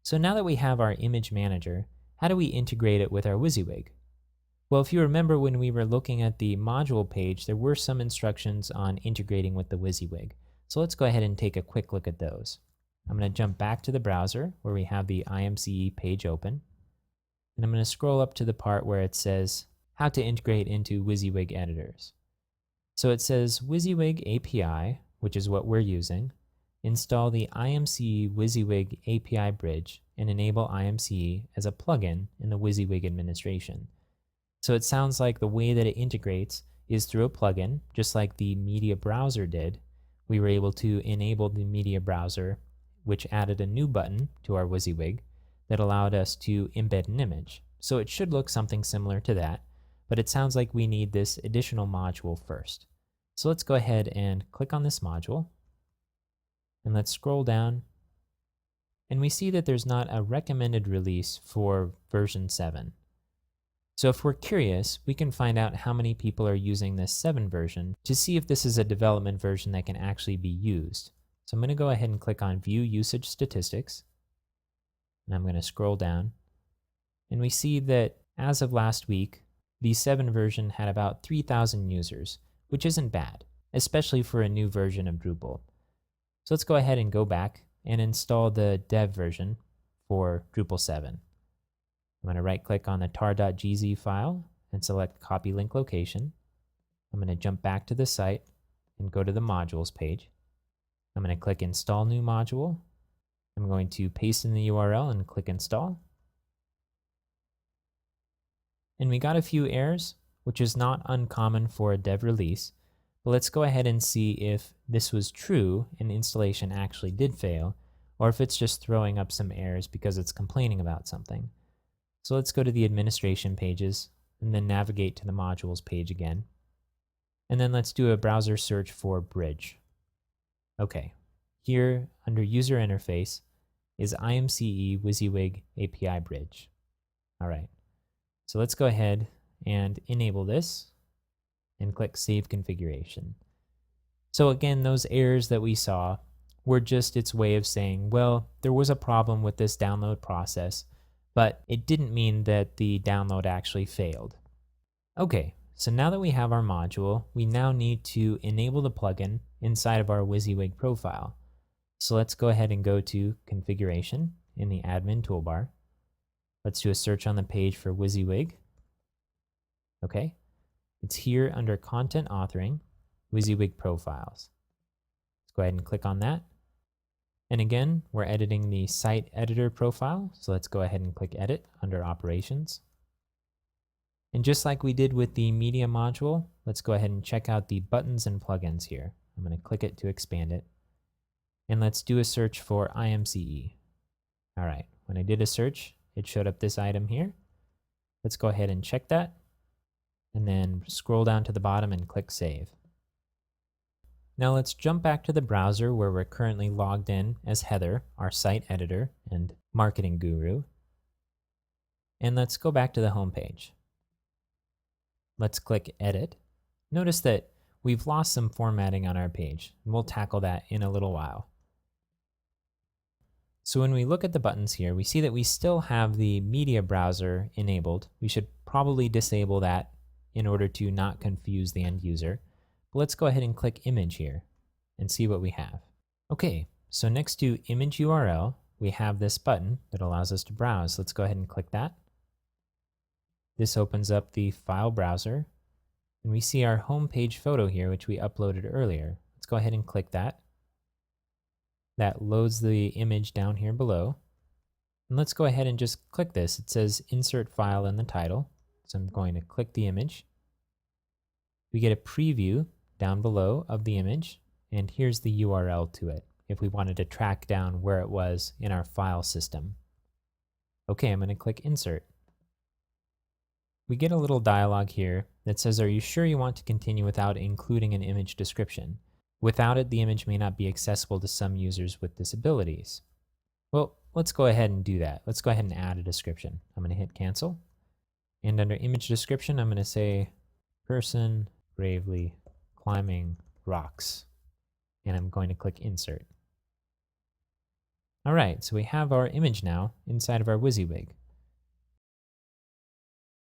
So now that we have our image manager, how do we integrate it with our wysiwyg? Well, if you remember when we were looking at the module page, there were some instructions on integrating with the wysiwyg. So let's go ahead and take a quick look at those. I'm going to jump back to the browser where we have the imce page open. And I'm going to scroll up to the part where it says how to integrate into wysiwyg editors. So it says wysiwyg API, which is what we're using. Install the imce wysiwyg API bridge and enable imce as a plugin in the wysiwyg administration. So it sounds like the way that it integrates is through a plugin, just like the media browser did. We were able to enable the media browser, which added a new button to our wysiwyg that allowed us to embed an image. So it should look something similar to that, but it sounds like we need this additional module first. So let's go ahead and click on this module. And let's scroll down, and we see that there's not a recommended release for version 7. So if we're curious, we can find out how many people are using this 7 version to see if this is a development version that can actually be used. So I'm going to go ahead and click on View Usage Statistics, and I'm going to scroll down, and we see that as of last week, the 7 version had about 3,000 users, which isn't bad, especially for a new version of Drupal. So let's go ahead and go back and install the dev version for Drupal 7. I'm going to right click on the tar.gz file and select copy link location. I'm going to jump back to the site and go to the modules page. I'm going to click install new module. I'm going to paste in the URL and click install. And we got a few errors, which is not uncommon for a dev release. But let's go ahead and see if this was true and installation actually did fail, or if it's just throwing up some errors because it's complaining about something. So let's go to the administration pages and then navigate to the modules page again. And then let's do a browser search for bridge. Okay, here under user interface is imce wysiwyg API bridge. All right, so let's go ahead and enable this and click Save Configuration. So again, those errors that we saw were just its way of saying, well, there was a problem with this download process, but it didn't mean that the download actually failed. Okay, so now that we have our module, we now need to enable the plugin inside of our wysiwyg profile. So let's go ahead and go to Configuration in the Admin toolbar. Let's do a search on the page for wysiwyg. Okay. It's here under Content Authoring, wysiwyg Profiles. Let's go ahead and click on that. And again, we're editing the site editor profile, so let's go ahead and click Edit under Operations. And just like we did with the media module, let's go ahead and check out the buttons and plugins here. I'm going to click it to expand it. And let's do a search for imce. All right, when I did a search, it showed up this item here. Let's go ahead and check that. And then scroll down to the bottom and click Save. Now let's jump back to the browser where we're currently logged in as Heather, our site editor and marketing guru. And let's go back to the home page. Let's click Edit. Notice that we've lost some formatting on our page, and we'll tackle that in a little while. So when we look at the buttons here, we see that we still have the media browser enabled. We should probably disable that in order to not confuse the end user. But let's go ahead and click Image here and see what we have. Okay, so next to Image URL, we have this button that allows us to browse. Let's go ahead and click that. This opens up the file browser, and we see our home page photo here, which we uploaded earlier. Let's go ahead and click that. That loads the image down here below. And let's go ahead and just click this. It says Insert File in the title. So I'm going to click the image. We get a preview down below of the image, and here's the URL to it if we wanted to track down where it was in our file system. Okay, I'm going to click Insert. We get a little dialog here that says, are you sure you want to continue without including an image description? Without it, the image may not be accessible to some users with disabilities. Well, let's go ahead and do that. Let's go ahead and add a description. I'm going to hit Cancel. And under image description, I'm going to say person bravely climbing rocks. And I'm going to click Insert. All right, so we have our image now inside of our WYSIWYG.